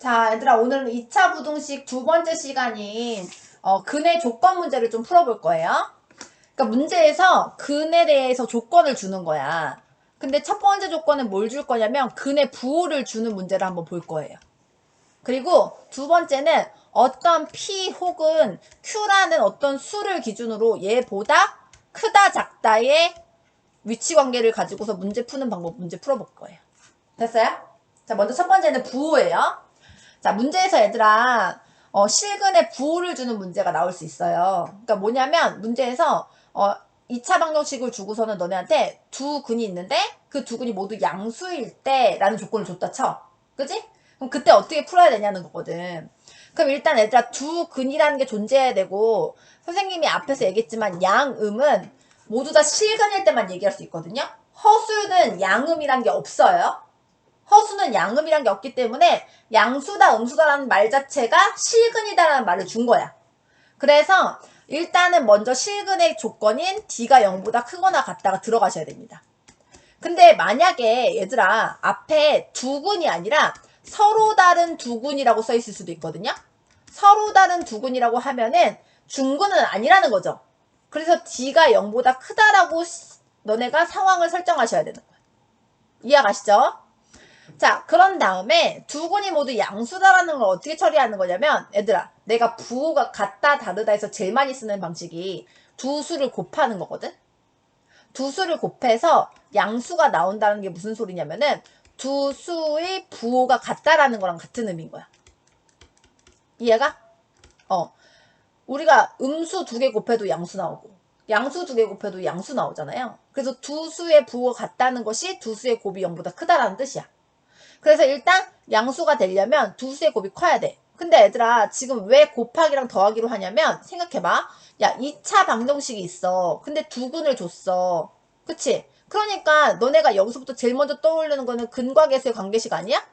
자, 얘들아, 오늘은 2차 부등식 두 번째 시간인 근의 조건 문제를 좀 풀어볼 거예요. 그러니까 문제에서 근에 대해서 조건을 주는 거야. 근데 첫 번째 조건은 뭘 줄 거냐면 근의 부호를 주는 문제를 한번 볼 거예요. 그리고 두 번째는 어떤 P 혹은 Q라는 어떤 수를 기준으로 얘보다 크다 작다의 위치 관계를 가지고서 문제 푸는 방법 문제 풀어볼 거예요. 됐어요? 자, 먼저 첫 번째는 부호예요. 자, 문제에서 얘들아, 실근의 부호를 주는 문제가 나올 수 있어요. 그러니까 뭐냐면, 문제에서, 2차 방정식을 주고서는 너네한테 두 근이 있는데, 그 두 근이 모두 양수일 때, 라는 조건을 줬다 쳐. 그지? 그럼 그때 어떻게 풀어야 되냐는 거거든. 그럼 일단 얘들아, 두 근이라는 게 존재해야 되고, 선생님이 앞에서 얘기했지만, 양음은 모두 다 실근일 때만 얘기할 수 있거든요. 허수는 양음이란 게 없어요. 허수는 양음이란 게 없기 때문에 양수다 음수다라는 말 자체가 실근이다라는 말을 준 거야. 그래서 일단은 먼저 실근의 조건인 D가 0보다 크거나 같다가 들어가셔야 됩니다. 근데 만약에 얘들아 앞에 두 근이 아니라 서로 다른 두 근이라고 써 있을 수도 있거든요. 서로 다른 두 근이라고 하면은 중근은 아니라는 거죠. 그래서 D가 0보다 크다라고 너네가 상황을 설정하셔야 되는 거야. 이해가시죠? 자, 그런 다음에 두 근이 모두 양수다라는 걸 어떻게 처리하는 거냐면 얘들아, 내가 부호가 같다 다르다 해서 제일 많이 쓰는 방식이 두 수를 곱하는 거거든. 두 수를 곱해서 양수가 나온다는 게 무슨 소리냐면은 두 수의 부호가 같다라는 거랑 같은 의미인 거야. 이해가? 우리가 음수 두 개 곱해도 양수 나오고 양수 두 개 곱해도 양수 나오잖아요. 그래서 두 수의 부호가 같다는 것이 두 수의 곱이 0보다 크다라는 뜻이야. 그래서 일단 양수가 되려면 두 수의 곱이 커야 돼. 근데 얘들아 지금 왜 곱하기랑 더하기로 하냐면 생각해봐. 야 2차 방정식이 있어. 근데 두 근을 줬어. 그치? 그러니까 너네가 여기서부터 제일 먼저 떠오르는 거는 근과 계수의 관계식 아니야?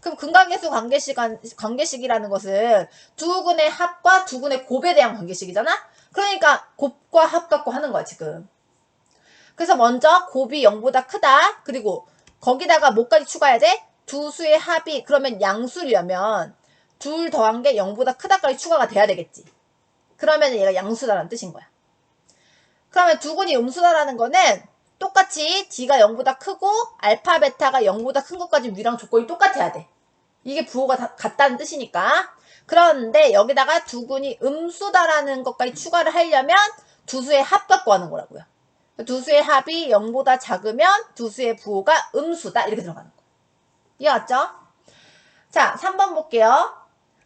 그럼 근과 계수 관계식이라는 것은 두 근의 합과 두 근의 곱에 대한 관계식이잖아? 그러니까 곱과 합 갖고 하는 거야 지금. 그래서 먼저 곱이 0보다 크다. 그리고 거기다가 뭐까지 추가해야 돼? 두 수의 합이 그러면 양수려면 둘 더한 게 0보다 크다까지 추가가 돼야 되겠지. 그러면 얘가 양수다라는 뜻인 거야. 그러면 두 근이 음수다라는 거는 똑같이 D가 0보다 크고 알파 베타가 0보다 큰 것까지 위랑 조건이 똑같아야 돼. 이게 부호가 같다는 뜻이니까. 그런데 여기다가 두 근이 음수다라는 것까지 추가를 하려면 두 수의 합 갖고 하는 거라고요. 두 수의 합이 0보다 작으면 두 수의 부호가 음수다. 이렇게 들어가는 거예요. 이해갔죠? 자, 3번 볼게요.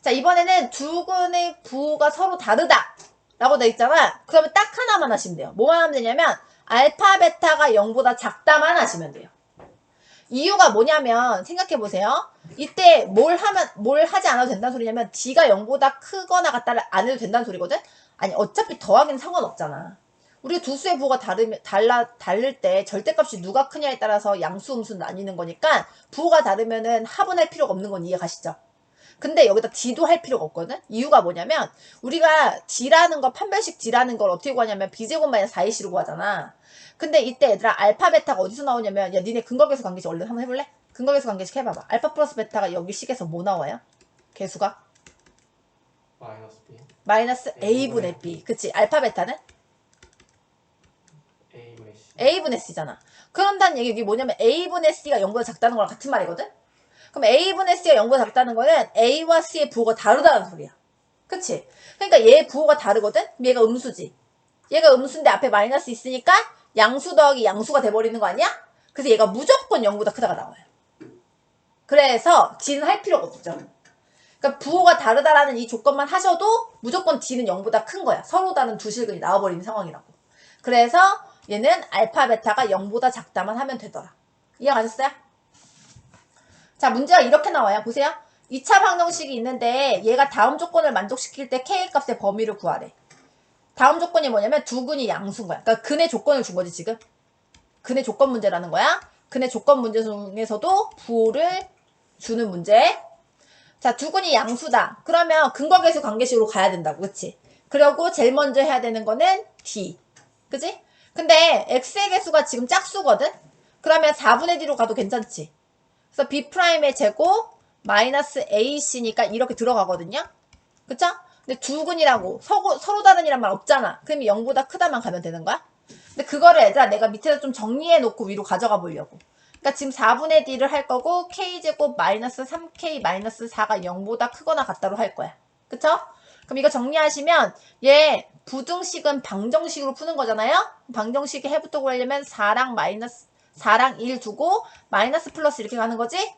자, 이번에는 두 근의 부호가 서로 다르다. 라고 돼 있잖아. 그러면 딱 하나만 하시면 돼요. 뭐만 하면 되냐면 알파, 베타가 0보다 작다만 하시면 돼요. 이유가 뭐냐면 생각해보세요. 이때 뭘 하지 않아도 된다는 소리냐면 D가 0보다 크거나 같다를 안 해도 된다는 소리거든? 아니, 어차피 더하기는 상관없잖아. 우리가 두 수의 부호가 다를 때 절대값이 누가 크냐에 따라서 양수, 음수 나뉘는 거니까 부호가 다르면은 합은 할 필요가 없는 건 이해 가시죠? 근데 여기다 D도 할 필요가 없거든? 이유가 뭐냐면 우리가 D라는 거, 판별식 D라는 걸 어떻게 구하냐면 B제곱 마이너스 4AC로 구하잖아. 근데 이때 얘들아 알파 베타가 어디서 나오냐면 야 니네 근거계수 관계식 얼른 한번 해볼래? 근거계수 관계식 해봐봐. 알파 플러스 베타가 여기 식에서 뭐 나와요? 계수가? 마이너스 B 마이너스 A분의 B. 그치? 알파 베타는? A분의 C A분의 C잖아. 그런다는 얘기 이게 뭐냐면 A분의 C가 0보다 작다는 거랑 같은 말이거든? 그럼 A분의 C가 0보다 작다는 거는 A와 C의 부호가 다르다는 소리야. 그치? 그러니까 얘 부호가 다르거든? 얘가 음수지. 얘가 음수인데 앞에 마이너스 있으니까 양수 더하기 양수가 돼버리는 거 아니야? 그래서 얘가 무조건 0보다 크다가 나와요. 그래서 D는 할 필요가 없죠. 그러니까 부호가 다르다라는 이 조건만 하셔도 무조건 D는 0보다 큰 거야. 서로 다른 두 실근이 나와버리는 상황이라고. 그래서 얘는 알파, 베타가 0보다 작다만 하면 되더라. 이해가셨어요? 자, 문제가 이렇게 나와요. 보세요. 2차 방정식이 있는데 얘가 다음 조건을 만족시킬 때 K 값의 범위를 구하래. 다음 조건이 뭐냐면 두 근이 양수인 거야. 그러니까 근의 조건을 준 거지 지금. 근의 조건 문제라는 거야. 근의 조건 문제 중에서도 부호를 주는 문제. 자, 두 근이 양수다. 그러면 근거계수 관계식으로 가야 된다고. 그치? 그리고 제일 먼저 해야 되는 거는 D. 그치? 근데 X의 개수가 지금 짝수거든? 그러면 4분의 D로 가도 괜찮지? 그래서 B'의 제곱 마이너스 AC니까 이렇게 들어가거든요. 그쵸? 근데 두근이라고 서로 다른이란 말 없잖아. 그럼 0보다 크다만 가면 되는 거야. 근데 그거를 얘들아 내가 밑에서 좀 정리해 놓고 위로 가져가 보려고. 그러니까 지금 4분의 D를 할 거고 K제곱 마이너스 3K 마이너스 4가 0보다 크거나 같다로 할 거야. 그쵸? 그럼 이거 정리하시면 얘 부등식은 방정식으로 푸는 거잖아요. 방정식에 해부터 구하려면 4랑 1 두고 마이너스 플러스 이렇게 가는 거지.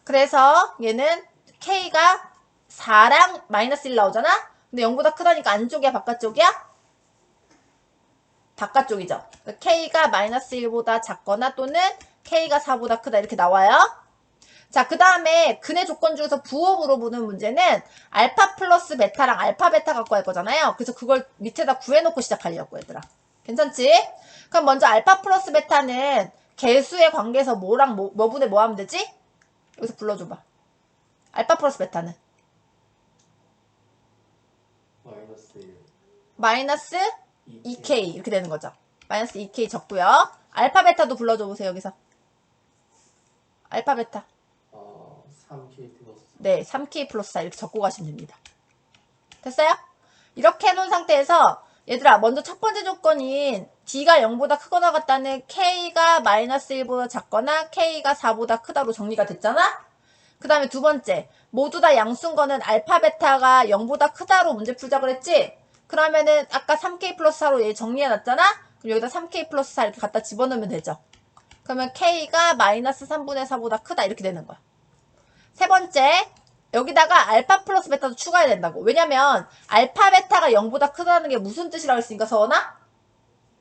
그래서 얘는 K가 4랑 마이너스 1 나오잖아. 근데 0보다 크다니까 안쪽이야 바깥쪽이야? 바깥쪽이죠. K가 마이너스 1보다 작거나 또는 K가 4보다 크다 이렇게 나와요. 자, 그 다음에 근의 조건 중에서 부호 물어보는 문제는 알파 플러스 베타랑 알파 베타 갖고 할 거잖아요. 그래서 그걸 밑에다 구해놓고 시작하려고 얘들아. 괜찮지? 그럼 먼저 알파 플러스 베타는 개수의 관계에서 뭐랑 뭐분의 뭐 하면 되지? 여기서 불러줘봐. 알파 플러스 베타는 마이너스 1. 마이너스 2K 이렇게 되는 거죠. 마이너스 2K 적고요. 알파 베타도 불러줘 보세요. 여기서 알파 베타 3K 플러스. 네 3K 플러스 4 이렇게 적고 가시면 됩니다. 됐어요? 이렇게 해놓은 상태에서 얘들아 먼저 첫 번째 조건인 D가 0보다 크거나 같다는 K가 마이너스 1보다 작거나 K가 4보다 크다로 정리가 됐잖아? 그 다음에 두 번째 모두 다 양수인 거는 알파 베타가 0보다 크다로 문제 풀자 그랬지? 그러면은 아까 3K 플러스 4로 얘 정리해놨잖아? 그럼 여기다 3K 플러스 4 이렇게 갖다 집어넣으면 되죠. 그러면 K가 마이너스 3분의 4보다 크다 이렇게 되는 거야. 세 번째 여기다가 알파 플러스 베타도 추가해야 된다고. 왜냐면 알파 베타가 0보다 크다는 게 무슨 뜻이라고 했으니까 서원아?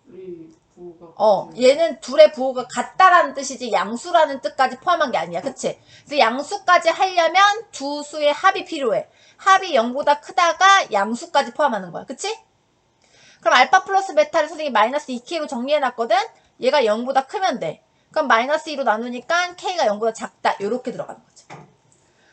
우리 부호가 얘는 둘의 부호가 같다라는 뜻이지 양수라는 뜻까지 포함한 게 아니야. 그치? 그래서 양수까지 하려면 두 수의 합이 필요해. 합이 0보다 크다가 양수까지 포함하는 거야. 그치? 그럼 알파 플러스 베타를 선생님이 마이너스 2K로 정리해놨거든? 얘가 0보다 크면 돼. 그럼 마이너스 2로 나누니까 K가 0보다 작다. 요렇게 들어가는 거죠.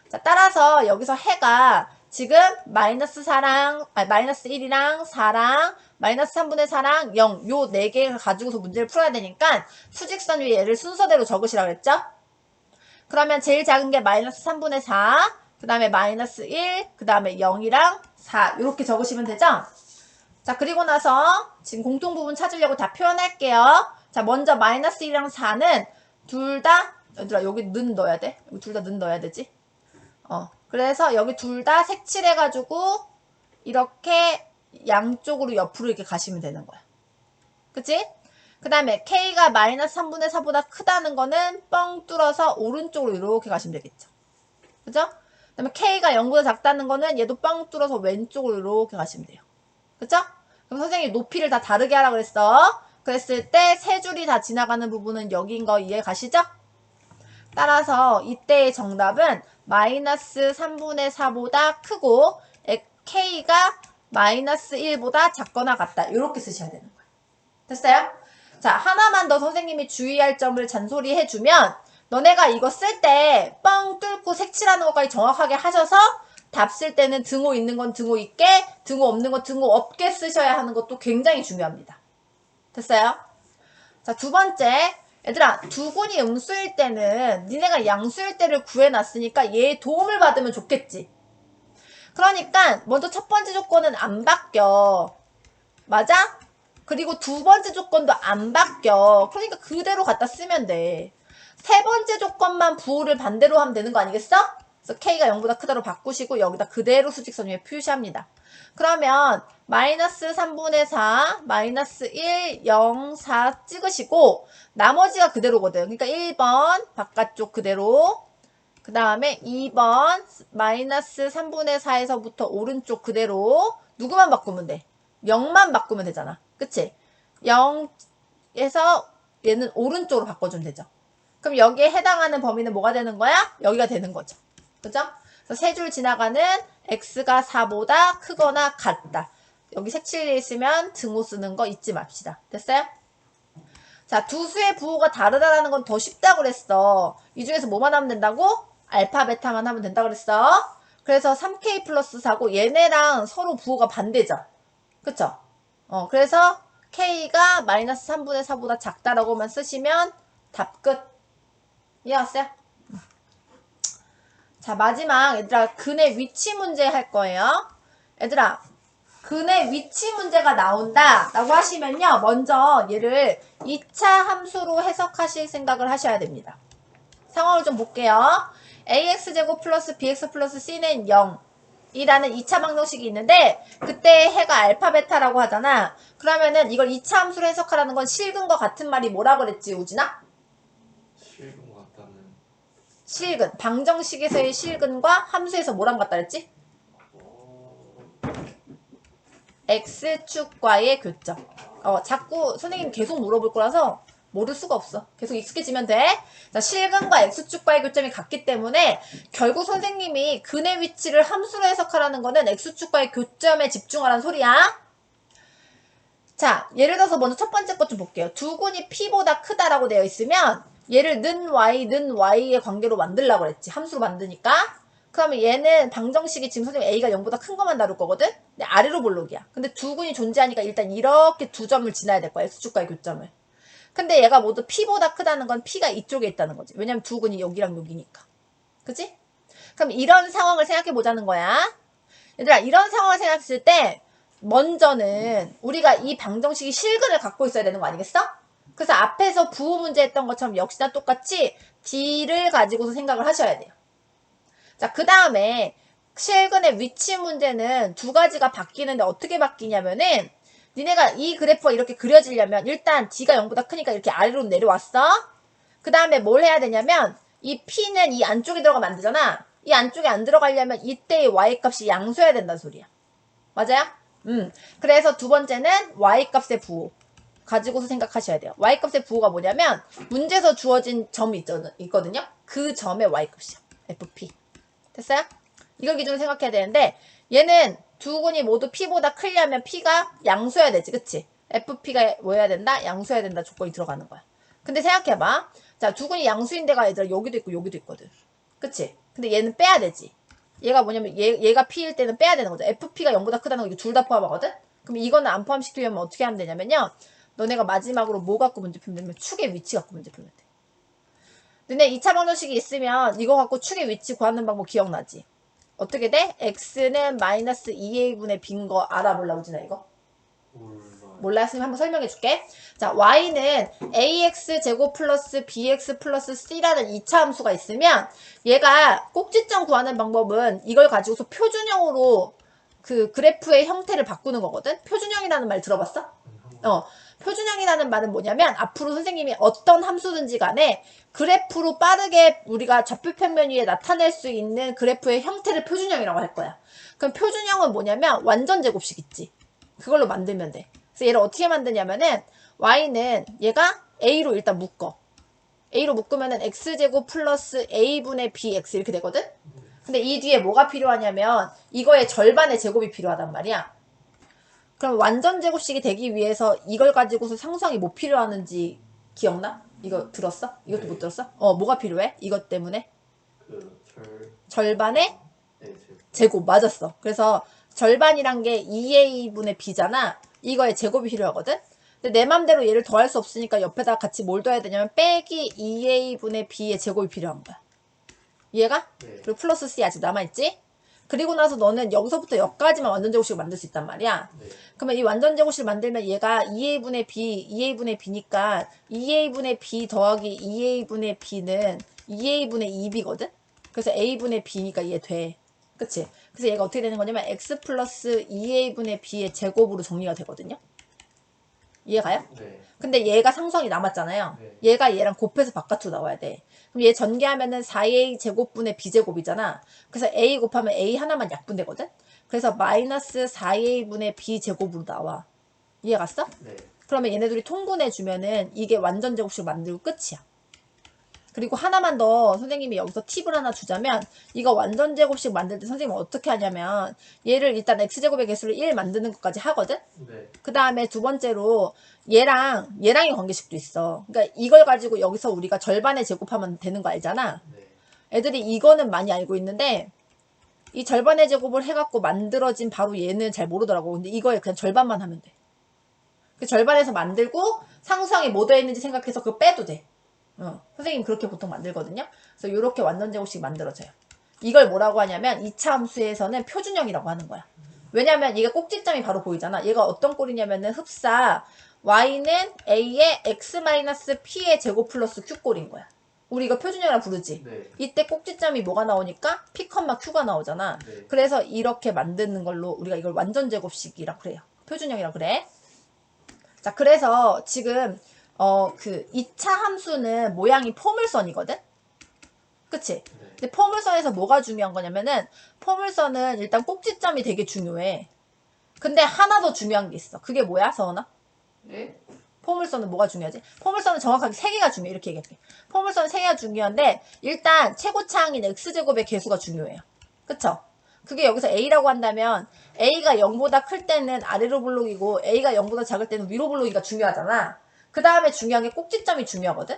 자, 따라서 여기서 해가 지금 마이너스 1이랑 4랑 마이너스 3분의 4랑 0 요 4개를 가지고서 문제를 풀어야 되니까 수직선 위에 얘를 순서대로 적으시라고 했죠? 그러면 제일 작은 게 마이너스 3분의 4, 그 다음에 마이너스 1, 그 다음에 0이랑 4 이렇게 적으시면 되죠? 자, 그리고 나서 지금 공통부분 찾으려고 다 표현할게요. 자, 먼저 마이너스 1이랑 4는 둘 다 얘들아 여기 는 넣어야 돼. 여기 둘 다 는 넣어야 되지? 그래서 여기 둘 다 색칠해가지고 이렇게 양쪽으로 옆으로 이렇게 가시면 되는 거야. 그치? 그 다음에 K가 마이너스 3분의 4보다 크다는 거는 뻥 뚫어서 오른쪽으로 이렇게 가시면 되겠죠. 그죠? 그 다음에 K가 0보다 작다는 거는 얘도 뻥 뚫어서 왼쪽으로 이렇게 가시면 돼요. 그죠? 그럼 선생님이 높이를 다 다르게 하라 그랬어. 그랬을 때 세 줄이 다 지나가는 부분은 여기인 거 이해 가시죠? 따라서 이때의 정답은 마이너스 3분의 4보다 크고 K가 마이너스 1보다 작거나 같다. 이렇게 쓰셔야 되는 거예요. 됐어요? 자, 하나만 더 선생님이 주의할 점을 잔소리 해주면 너네가 이거 쓸 때 뻥 뚫고 색칠하는 것까지 정확하게 하셔서 답 쓸 때는 등호 있는 건 등호 있게, 등호 없는 건 등호 없게 쓰셔야 하는 것도 굉장히 중요합니다. 됐어요? 자, 두 번째. 얘들아, 두군이 음수일 때는 니네가 양수일 때를 구해놨으니까 얘의 도움을 받으면 좋겠지. 그러니까 먼저 첫 번째 조건은 안 바뀌어. 맞아? 그리고 두 번째 조건도 안 바뀌어. 그러니까 그대로 갖다 쓰면 돼. 세 번째 조건만 부호를 반대로 하면 되는 거 아니겠어? 그래서 K가 0보다 크다로 바꾸시고 여기다 그대로 수직선 위에 표시합니다. 그러면 마이너스 3분의 4, 마이너스 1, 0, 4 찍으시고 나머지가 그대로거든. 그러니까 1번 바깥쪽 그대로, 그 다음에 2번 마이너스 3분의 4에서부터 오른쪽 그대로. 누구만 바꾸면 돼? 0만 바꾸면 되잖아. 그치? 0에서 얘는 오른쪽으로 바꿔주면 되죠. 그럼 여기에 해당하는 범위는 뭐가 되는 거야? 여기가 되는 거죠. 그죠? 그래서 세 줄 지나가는 x가 4보다 크거나 같다. 여기 색칠되어 있으면 등호 쓰는 거 잊지 맙시다. 됐어요? 자, 두 수의 부호가 다르다라는 건 더 쉽다고 그랬어. 이 중에서 뭐만 하면 된다고? 알파, 베타만 하면 된다고 그랬어. 그래서 3K 플러스 4고 얘네랑 서로 부호가 반대죠. 그쵸? 그래서 K가 마이너스 3분의 4보다 작다라고만 쓰시면 답 끝. 이해왔어요? 자, 마지막 얘들아 근의 위치 문제 할 거예요. 얘들아 근의 위치 문제가 나온다 라고 하시면요, 먼저 얘를 2차 함수로 해석하실 생각을 하셔야 됩니다. 상황을 좀 볼게요. ax제곱 플러스 bx 플러스 c는 0 이라는 2차 방정식이 있는데 그때 해가 알파 베타라고 하잖아. 그러면은 이걸 2차 함수로 해석하라는 건 실근과 같은 말이 뭐라 그랬지, 우진아? 실금 같다는. 실근, 방정식에서의 실근과 함수에서 뭐랑 같다 그랬지? x축과의 교점. 자꾸 선생님 계속 물어볼 거라서 모를 수가 없어. 계속 익숙해지면 돼. 자, 실근과 x축과의 교점이 같기 때문에 결국 선생님이 근의 위치를 함수로 해석하라는 거는 x축과의 교점에 집중하라는 소리야. 자, 예를 들어서 먼저 첫 번째 것 좀 볼게요. 두 근이 p보다 크다라고 되어 있으면 얘를 는 y의 관계로 만들려고 그랬지. 함수로 만드니까. 그러면 얘는 방정식이 지금 선생님 a가 0보다 큰 것만 다룰 거거든? 근데 아래로 볼록이야. 근데 두 근이 존재하니까 일단 이렇게 두 점을 지나야 될 거야. x축과의 교점을. 근데 얘가 모두 p보다 크다는 건 p가 이쪽에 있다는 거지. 왜냐면 두 근이 여기랑 여기니까. 그치? 그럼 이런 상황을 생각해 보자는 거야. 얘들아, 이런 상황을 생각했을 때 먼저는 우리가 이 방정식이 실근을 갖고 있어야 되는 거 아니겠어? 그래서 앞에서 부호 문제 했던 것처럼 역시나 똑같이 D를 가지고서 생각을 하셔야 돼요. 자, 그 다음에 실근의 위치 문제는 두 가지가 바뀌는데 어떻게 바뀌냐면은 니네가 이 그래프가 이렇게 그려지려면 일단 D가 0보다 크니까 이렇게 아래로 내려왔어. 그 다음에 뭘 해야 되냐면 이 P는 이 안쪽에 들어가면 안 되잖아. 이 안쪽에 안 들어가려면 이때의 Y값이 양수해야 된다는 소리야. 맞아요? 그래서 두 번째는 Y값의 부호 가지고서 생각하셔야 돼요. Y값의 부호가 뭐냐면 문제에서 주어진 점이 있거든요. 그 점의 Y값이요. FP. 됐어요? 이걸 기준으로 생각해야 되는데 얘는 두 근이 모두 P보다 크려면 P가 양수해야 되지. 그치? FP가 뭐 해야 된다? 양수해야 된다 조건이 들어가는 거야. 근데 생각해봐. 자, 두 근이 양수인 데가 얘들아 여기도 있고 여기도 있거든. 그치? 근데 얘는 빼야 되지. 얘가 뭐냐면 얘가 P일 때는 빼야 되는 거죠. FP가 0보다 크다는 거 이거 둘 다 포함하거든? 그럼 이거는 안 포함시키려면 어떻게 하면 되냐면요. 너네가 마지막으로 뭐 갖고 문제 풀면 되냐면 축의 위치 갖고 문제 풀면 돼. 너네 2차 방정식이 있으면 이거 갖고 축의 위치 구하는 방법 기억나지? 어떻게 돼? x는 마이너스 2a분의 b인 거 알아보려고 지나 이거? 몰라. 선생님 한번 설명해 줄게. 자, y는 ax제곱 플러스 bx 플러스 c라는 2차 함수가 있으면 얘가 꼭지점 구하는 방법은 이걸 가지고서 표준형으로 그 그래프의 형태를 바꾸는 거거든? 표준형이라는 말 들어봤어? 표준형이라는 말은 뭐냐면 앞으로 선생님이 어떤 함수든지 간에 그래프로 빠르게 우리가 좌표평면 위에 나타낼 수 있는 그래프의 형태를 표준형이라고 할 거야. 그럼 표준형은 뭐냐면 완전 제곱식 있지. 그걸로 만들면 돼. 그래서 얘를 어떻게 만드냐면은 y는 얘가 a로 일단 묶어. a로 묶으면은 x제곱 플러스 a분의 bx 이렇게 되거든? 근데 이 뒤에 뭐가 필요하냐면 이거의 절반의 제곱이 필요하단 말이야. 그럼 완전 제곱식이 되기 위해서 이걸 가지고서 상수항이 뭐 필요하는지 기억나? 이거 들었어? 이것도 못 들었어? 뭐가 필요해? 이것 때문에? 절반의 제곱 맞았어. 그래서 절반이란 게 2a분의 b잖아. 이거의 제곱이 필요하거든? 근데 내 맘대로 얘를 더할 수 없으니까 옆에다 같이 뭘 더해야 되냐면 빼기 2a분의 b의 제곱이 필요한 거야. 이해가? 네. 그리고 플러스 c 아직 남아있지? 그리고 나서 너는 여기서부터 여기까지만 완전 제곱식을 만들 수 있단 말이야. 네. 그러면 이 완전 제곱식을 만들면 얘가 2a분의 b니까 2a분의 b 더하기 2a분의 b는 2a분의 2b거든? 그래서 a분의 b니까 얘 돼. 그치? 그래서 얘가 어떻게 되는 거냐면 x 플러스 2a분의 b의 제곱으로 정리가 되거든요. 이해가요? 네. 근데 얘가 상수항이 남았잖아요. 네. 얘가 얘랑 곱해서 바깥으로 나와야 돼. 그럼 얘 전개하면은 4a 제곱분의 b제곱이잖아. 그래서 a 곱하면 a 하나만 약분되거든? 그래서 마이너스 4a분의 b제곱으로 나와. 이해 갔어? 네. 그러면 얘네들이 통분해주면은 이게 완전 제곱식 만들고 끝이야. 그리고 하나만 더 선생님이 여기서 팁을 하나 주자면 이거 완전 제곱식 만들 때 선생님은 어떻게 하냐면 얘를 일단 x제곱의 개수를 1 만드는 것까지 하거든? 네. 그 다음에 두 번째로 얘랑의 관계식도 있어. 그러니까 이걸 가지고 여기서 우리가 절반의 제곱하면 되는 거 알잖아. 네. 애들이 이거는 많이 알고 있는데 이 절반의 제곱을 해갖고 만들어진 바로 얘는 잘 모르더라고. 근데 이거에 그냥 절반만 하면 돼. 그 절반에서 만들고 상수항에 뭐 더했는지 생각해서 그거 빼도 돼. 선생님 그렇게 보통 만들거든요. 그래서 이렇게 완전 제곱식 만들어져요. 이걸 뭐라고 하냐면 2차 함수에서는 표준형이라고 하는 거야. 왜냐면 이게 꼭지점이 바로 보이잖아. 얘가 어떤 꼴이냐면은 흡사 y는 a의 x-p의 제곱 플러스 q 꼴인 거야. 우리 이거 표준형이라 부르지. 네. 이때 꼭지점이 뭐가 나오니까 p, q가 나오잖아. 네. 그래서 이렇게 만드는 걸로 우리가 이걸 완전 제곱식이라 그래요. 표준형이라 그래. 자, 그래서 지금 그 2차 함수는 모양이 포물선이거든. 그치? 네. 근데 포물선에서 뭐가 중요한 거냐면은 포물선은 일단 꼭지점이 되게 중요해. 근데 하나 더 중요한 게 있어. 그게 뭐야, 서원아? 네? 포물선은 뭐가 중요하지? 포물선은 정확하게 3개가 중요해. 이렇게 얘기할게. 포물선은 3개가 중요한데 일단 최고차항인 x제곱의 개수가 중요해요. 그쵸? 그게 여기서 a라고 한다면 a가 0보다 클 때는 아래로 볼록이고 a가 0보다 작을 때는 위로 볼록이가 중요하잖아. 그 다음에 중요한 게 꼭지점이 중요하거든?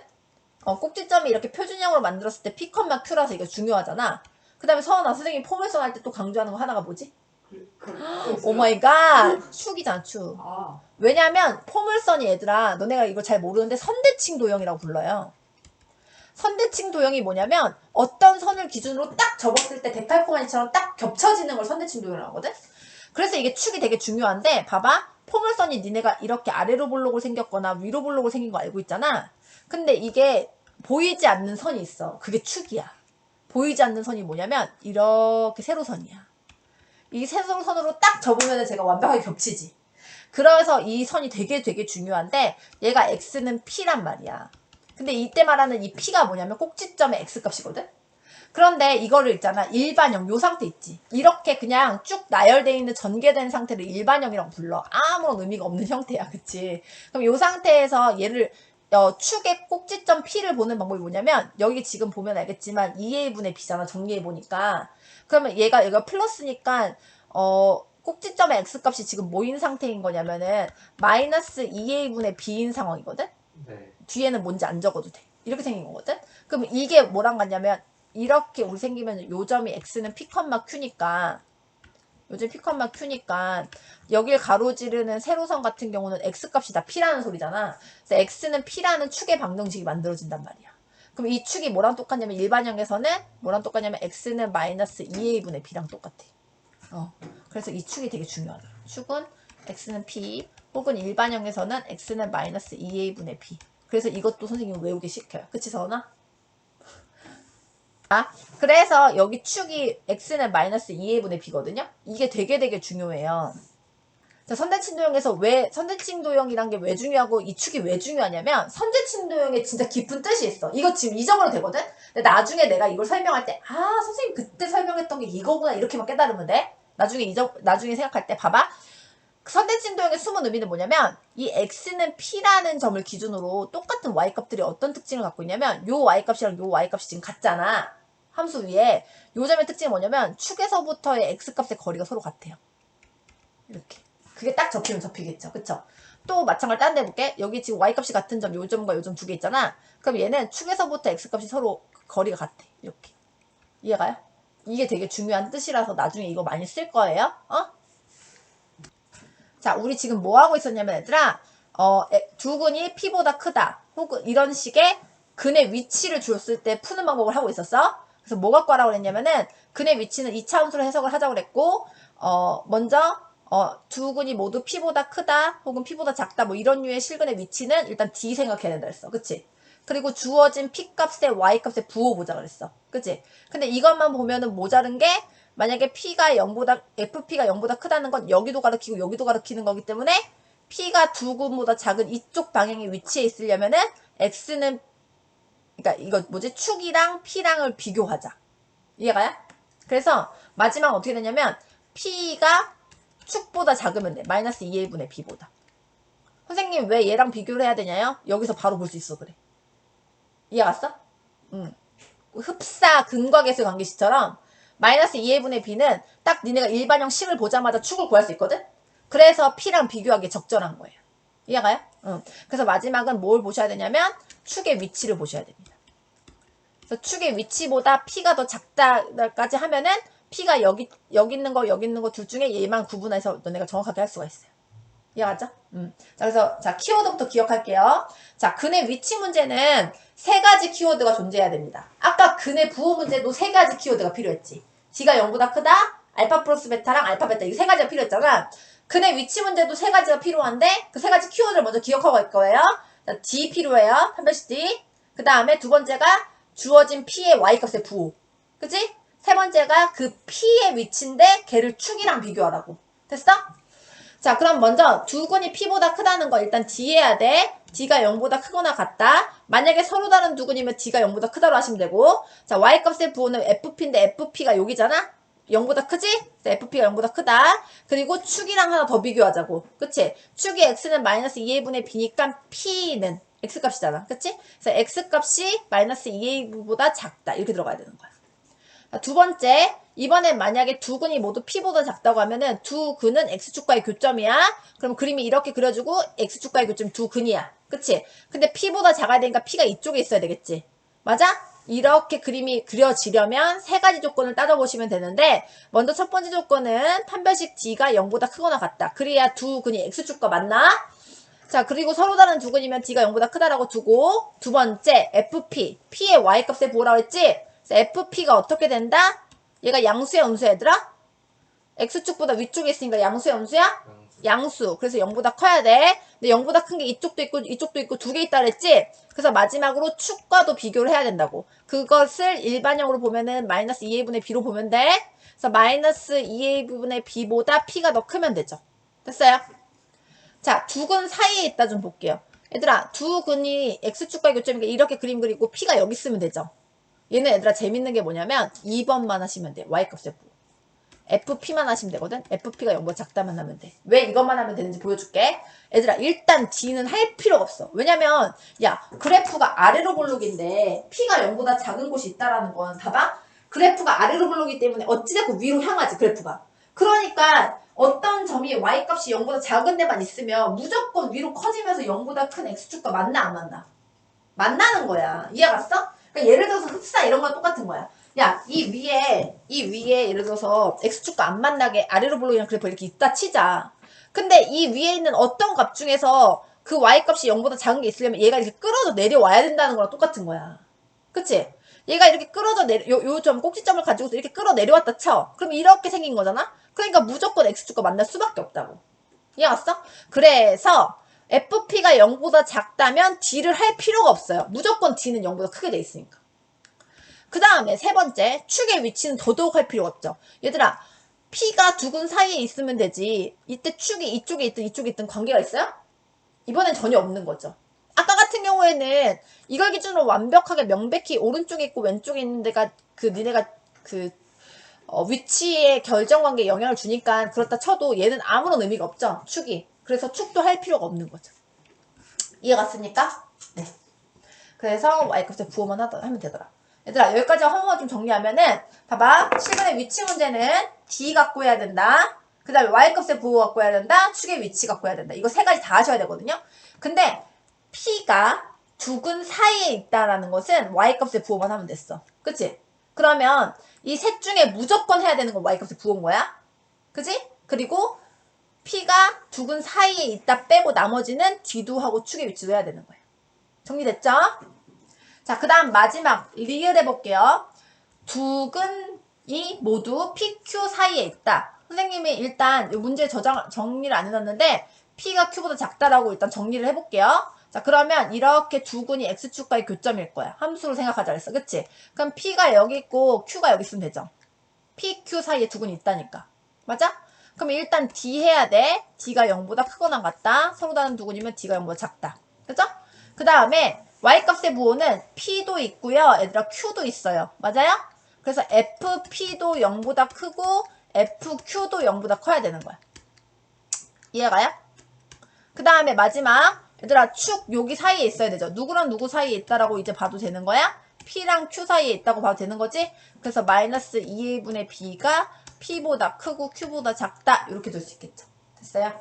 꼭지점이 이렇게 표준형으로 만들었을 때 P, Q라서 이거 중요하잖아. 그 다음에 서원아 선생님이 포물선 할 때 또 강조하는 거 하나가 뭐지? 오마이갓! 축이잖아, 축. 아, 왜냐면 포물선이 얘들아 너네가 이거 잘 모르는데 선대칭 도형이라고 불러요. 선대칭 도형이 뭐냐면 어떤 선을 기준으로 딱 접었을 때 데칼코마니처럼 딱 겹쳐지는 걸 선대칭 도형이라고 하거든. 그래서 이게 축이 되게 중요한데 봐봐. 포물선이 니네가 이렇게 아래로 볼록을 생겼거나 위로 볼록을 생긴 거 알고 있잖아. 근데 이게 보이지 않는 선이 있어. 그게 축이야. 보이지 않는 선이 뭐냐면 이렇게 세로선이야. 이 세로선으로 딱 접으면 제가 완벽하게 겹치지. 그래서 이 선이 되게 중요한데 얘가 x는 p란 말이야. 근데 이때 말하는 이 p가 뭐냐면 꼭지점의 x값이거든. 그런데 이거를 있잖아. 일반형 요 상태 있지. 이렇게 그냥 쭉 나열되어 있는 전개된 상태를 일반형이라고 불러. 아무런 의미가 없는 형태야. 그치? 그럼 요 상태에서 얘를 축의 꼭지점 p를 보는 방법이 뭐냐면 여기 지금 보면 알겠지만 2a분의 b잖아. 정리해보니까. 그러면 얘가 플러스니까 꼭지점의 x값이 지금 뭐인 상태인 거냐면은 마이너스 2a분의 b인 상황이거든? 네. 뒤에는 뭔지 안 적어도 돼. 이렇게 생긴 거거든? 그럼 이게 뭐랑 같냐면 이렇게 우리 생기면 요 점이 x는 p, q니까 요즘 p, q니까 여길 가로지르는 세로선 같은 경우는 x값이 다 p라는 소리잖아. 그래서 x는 p라는 축의 방정식이 만들어진단 말이야. 그럼 이 축이 뭐랑 똑같냐면 일반형에서는 뭐랑 똑같냐면 x는 마이너스 2a분의 b랑 똑같아. 그래서 이 축이 되게 중요하다. 축은 x는 p 혹은 일반형에서는 x는 마이너스 2a분의 b. 그래서 이것도 선생님 외우기 시켜요. 그치 서원아? 그래서 여기 축이 x는 마이너스 2a분의 b거든요. 이게 되게 중요해요. 자, 선대칭도형에서 왜 선대칭도형이란 게 왜 중요하고 이 축이 왜 중요하냐면 선대칭도형에 진짜 깊은 뜻이 있어. 이거 지금 잊어버려도 되거든? 근데 나중에 내가 이걸 설명할 때 선생님 그때 설명했던 게 이거구나 이렇게만 깨달으면 돼. 나중에 생각할 때 봐봐. 선대칭도형의 숨은 의미는 뭐냐면 이 x는 p라는 점을 기준으로 똑같은 y값들이 어떤 특징을 갖고 있냐면 요 y값이랑 요 y값이 지금 같잖아. 함수 위에. 요 점의 특징이 뭐냐면 축에서부터의 x값의 거리가 서로 같아요. 이렇게. 그게 딱 접히면 접히겠죠. 그쵸? 또 마찬가지로 딴 데 해볼게. 여기 지금 y값이 같은 점, 요 점과 요 점 두 개 있잖아. 그럼 얘는 축에서부터 x값이 서로 거리가 같아. 이렇게. 이해가요? 이게 되게 중요한 뜻이라서 나중에 이거 많이 쓸 거예요. 자, 우리 지금 뭐 하고 있었냐면 얘들아, 두근이 p보다 크다. 혹은 이런 식의 근의 위치를 줬을 때 푸는 방법을 하고 있었어. 그래서 뭐 갖고 하라고 그랬냐면은 근의 위치는 2차 함수로 해석을 하자고 그랬고, 먼저 두근이 모두 p보다 크다 혹은 p보다 작다 뭐 이런 류의 실근의 위치는 일단 d 생각해야 된다 그랬어. 그치? 그리고 주어진 p값에 y값에 부어보자 그랬어. 그치? 근데 이것만 보면은 모자른 게 만약에 fp가 0보다 크다는 건 여기도 가리키고 여기도 가리키는 거기 때문에 p가 두근보다 작은 이쪽 방향에 위치해 있으려면은 x는 그러니까 이거 뭐지? 축이랑 p랑을 비교하자. 이해가요? 그래서 마지막 어떻게 되냐면 p가 축보다 작으면 돼. 마이너스 2a분의 b보다. 선생님 왜 얘랑 비교를 해야 되냐요? 여기서 바로 볼 수 있어 그래. 이해 갔어? 흡사 근과계수 관계식처럼 마이너스 2a분의 b는 딱 니네가 일반형 식을 보자마자 축을 구할 수 있거든? 그래서 p랑 비교하기에 적절한 거예요. 이해가요? 그래서 마지막은 뭘 보셔야 되냐면 축의 위치를 보셔야 됩니다. 그래서 축의 위치보다 p가 더 작다까지 하면은 p가 여기 있는 거 둘 중에 얘만 구분해서 너네가 정확하게 할 수가 있어요. 이해가죠? 자, 그래서, 자, 키워드부터 기억할게요. 자, 근의 위치 문제는 세 가지 키워드가 존재해야 됩니다. 아까 근의 부호 문제도 세 가지 키워드가 필요했지. D가 0보다 크다, 알파 플러스 베타랑 알파 베타, 이 세 가지가 필요했잖아. 근의 위치 문제도 세 가지가 필요한데, 그 세 가지 키워드를 먼저 기억하고 갈 거예요. 자, D 필요해요. 판별식 D. 그 다음에 두 번째가 주어진 P의 Y값의 부호. 그치? 세 번째가 그 P의 위치인데, 걔를 축이랑 비교하라고. 됐어? 자, 그럼 먼저 두 근이 P보다 크다는 거 일단 D 해야 돼. D가 0보다 크거나 같다. 만약에 서로 다른 두 근이면 D가 0보다 크다로 하시면 되고, 자, Y값의 부호는 FP인데 FP가 여기잖아? 0보다 크지? 자, FP가 0보다 크다. 그리고 축이랑 하나 더 비교하자고. 그치? 축이 X는 마이너스 2A분의 B니까 P는 X값이잖아. 그치? 그래서 X값이 마이너스 2A보다 작다. 이렇게 들어가야 되는 거야. 자, 두 번째, 이번엔 만약에 두 근이 모두 P보다 작다고 하면은 두 근은 X축과의 교점이야. 그럼 그림이 이렇게 그려주고 X축과의 교점이 두 근이야. 그치? 근데 P보다 작아야 되니까 P가 이쪽에 있어야 되겠지. 맞아? 이렇게 그림이 그려지려면 세 가지 조건을 따져보시면 되는데, 먼저 첫 번째 조건은 판별식 D가 0보다 크거나 같다. 그래야 두 근이 X축과 맞나? 자, 그리고 서로 다른 두 근이면 D가 0보다 크다라고 두고, 두 번째, FP. P의 Y값에 보라고 했지? FP가 어떻게 된다? 얘가 양수야, 음수야, 얘들아? X축보다 위쪽에 있으니까 양수야, 음수야? 양수. 그래서 0보다 커야 돼. 근데 0보다 큰 게 이쪽도 있고 두 개 있다 그랬지? 그래서 마지막으로 축과도 비교를 해야 된다고. 그것을 일반형으로 보면은 마이너스 2A분의 B로 보면 돼. 그래서 마이너스 2A분의 B보다 P가 더 크면 되죠. 됐어요? 자, 두 근 사이에 있다 좀 볼게요. 얘들아, 두 근이 X축과의 교점이니까 이렇게 그림 그리고 P가 여기 있으면 되죠. 얘는 얘들아 재밌는 게 뭐냐면 2번만 하시면 돼. Y값의 부호. FP만 하시면 되거든. FP가 0보다 작다만 하면 돼. 왜 이것만 하면 되는지 보여줄게. 얘들아 일단 D는 할 필요가 없어. 왜냐면 야 그래프가 아래로 볼록인데 P가 0보다 작은 곳이 있다라는 건 봐봐. 그래프가 아래로 볼록이기 때문에 어찌됐건 위로 향하지 그래프가. 그러니까 어떤 점이 Y값이 0보다 작은 데만 있으면 무조건 위로 커지면서 0보다 큰 X축과 만나 안 만나? 만나는 거야. 이해 갔어? 그러니까 예를 들어서 흡사 이런 건 똑같은 거야. 야, 이 위에 예를 들어서 X축과 안 만나게 아래로 볼록이랑 그래프 이렇게 있다 치자. 근데 이 위에 있는 어떤 값 중에서 그 Y값이 0보다 작은 게 있으려면 얘가 이렇게 끌어져 내려와야 된다는 거랑 똑같은 거야. 그치? 얘가 이렇게 끌어져 요 점 꼭지점을 가지고서 이렇게 끌어 내려왔다 쳐. 그럼 이렇게 생긴 거잖아? 그러니까 무조건 X축과 만날 수밖에 없다고. 이해 갔어? 그래서 FP가 0보다 작다면 D를 할 필요가 없어요. 무조건 D는 0보다 크게 돼 있으니까. 그 다음에 세 번째, 축의 위치는 더더욱 할 필요가 없죠. 얘들아, P가 두 근 사이에 있으면 되지. 이때 축이 이쪽에 있든 이쪽에 있든 관계가 있어요? 이번엔 전혀 없는 거죠. 아까 같은 경우에는 이걸 기준으로 완벽하게 명백히 오른쪽에 있고 왼쪽에 있는 데가 니네가 위치의 결정관계에 영향을 주니까 그렇다 쳐도 얘는 아무런 의미가 없죠. 축이. 그래서 축도 할 필요가 없는 거죠. 이해 갔습니까? 네. 그래서 Y값의 부호만 하면 되더라. 얘들아 여기까지 한번만 좀 정리하면은 봐봐. 7번의 위치 문제는 D 갖고 해야 된다. 그 다음에 Y값의 부호 갖고 해야 된다. 축의 위치 갖고 해야 된다. 이거 세 가지 다 하셔야 되거든요. 근데 P가 두 근 사이에 있다라는 것은 Y값의 부호만 하면 됐어. 그치? 그러면 이 셋 중에 무조건 해야 되는 건 Y값의 부호인 거야. 그치? 그리고 P가 두 근 사이에 있다 빼고 나머지는 D도 하고 축의 위치도 해야 되는 거예요. 정리됐죠? 자, 그 다음 마지막 리을 해볼게요. 두 근이 모두 PQ 사이에 있다. 선생님이 일단 이 문제 정리를 안 해놨는데 P가 Q보다 작다라고 일단 정리를 해볼게요. 자, 그러면 이렇게 두 근이 X축과의 교점일 거야. 함수로 생각하자 그랬어. 그치? 그럼 P가 여기 있고 Q가 여기 있으면 되죠. PQ 사이에 두 근이 있다니까. 맞아? 그럼 일단 D 해야 돼. D가 0보다 크거나 같다. 서로 다른 두 근이면 D가 0보다 작다. 그죠? 그 다음에 Y값의 부호는 P도 있고요. 얘들아 Q도 있어요. 맞아요? 그래서 FP도 0보다 크고 FQ도 0보다 커야 되는 거야. 이해가요? 그 다음에 마지막 얘들아 축 여기 사이에 있어야 되죠. 누구랑 누구 사이에 있다라고 이제 봐도 되는 거야? P랑 Q 사이에 있다고 봐도 되는 거지? 그래서 마이너스 2A분의 B가 P보다 크고 Q보다 작다 이렇게 될 수 있겠죠. 됐어요?